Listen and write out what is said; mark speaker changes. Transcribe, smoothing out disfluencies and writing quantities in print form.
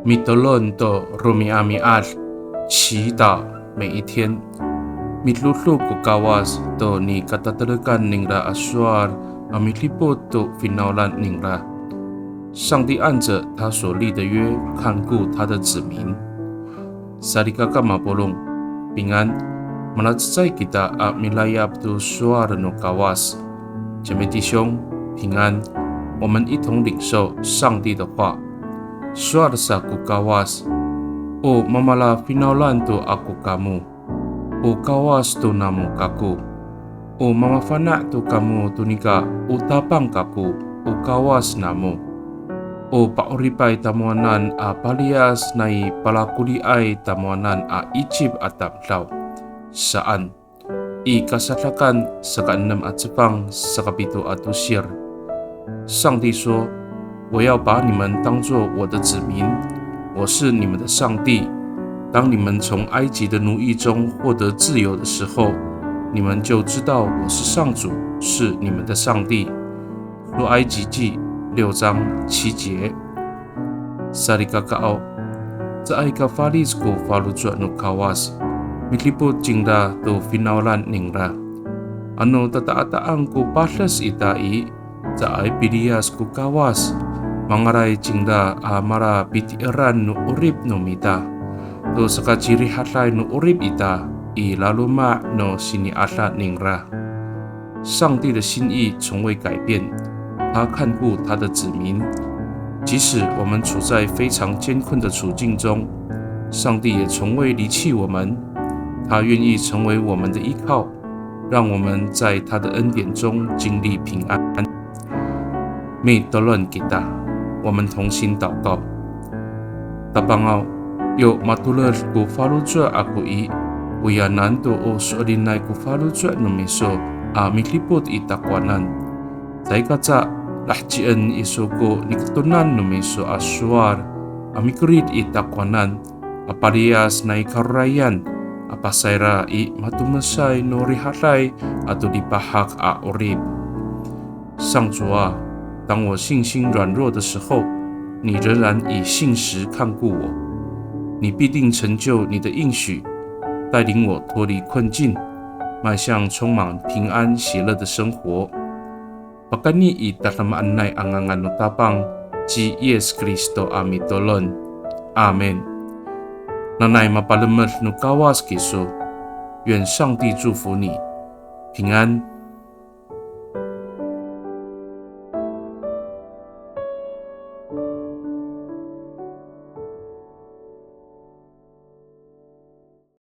Speaker 1: 米德伦的罗米阿米阿祈祷每一天。米鲁鲁古高瓦斯的你卡达德勒干宁拉阿苏尔阿米利波的菲诺兰宁拉。上帝按着他所立的约看顾他的子民。萨利嘎嘎马波隆平安。Manazai kita Milaya Abdul Suar no Kawas， 姐妹弟兄平安，我们一同领受上帝的话。Suar sa ku kawas， o mamala finalan tu aku kamu， o kawas tu namu kaku， o mama fana tu kamu tunika utapang kaku， o kawas namu， o pauripai tamuanan palias nai palakuliai tamuanan Egypt ataplau。Saan kasalakan sa ka-6 at 10sa ka-7 at 10， 上帝说：“我要把你们当作我的子民，我是你们的上帝。当你们从埃及的奴役中获得自由的时候，你们就知道我是上主，是你们的上帝。”出埃及记6章7节。Sarikakao sa ay kafalis ko falujua no kawas。Milipot jingda to finawalan ningra. Ano tataataan ko paslas itai, sa ay pilias ko kawas. Mangaray jingda mara bitiran no urib no mita. To sa kachiri hatlay no urib ita, ilaluma no siniatla ningra. 上帝的心意从未改变，他看顾他的子民，即使我们处在非常艰困的处境中，上帝也从未离弃我们。他愿意成为我们的依靠，让我们在他的恩典中经历平安。May Tuhan kita， 我们同心祷告。Tapangau yo matulad ko falujua ako uyanan to o suolinay ko falujua no meso milipot itakwanan. Say katsa lahjian iso ko nikatunan no meso aswar amikrit itakwanan aparias na ikarayan。Apasayra matumasay no rihalay ato dipahak orib。上主啊，当我信心软弱的时候，你仍然以信实看顾我。你必定成就你的应许，带领我脱离困境，迈向充满平安喜乐的生活。Pakani itatamaan nay angangan no tapang ji Yesus Kristo amitolon。阿门。Nanay mapalamat no kawas kiso， 愿上帝祝福你，平安。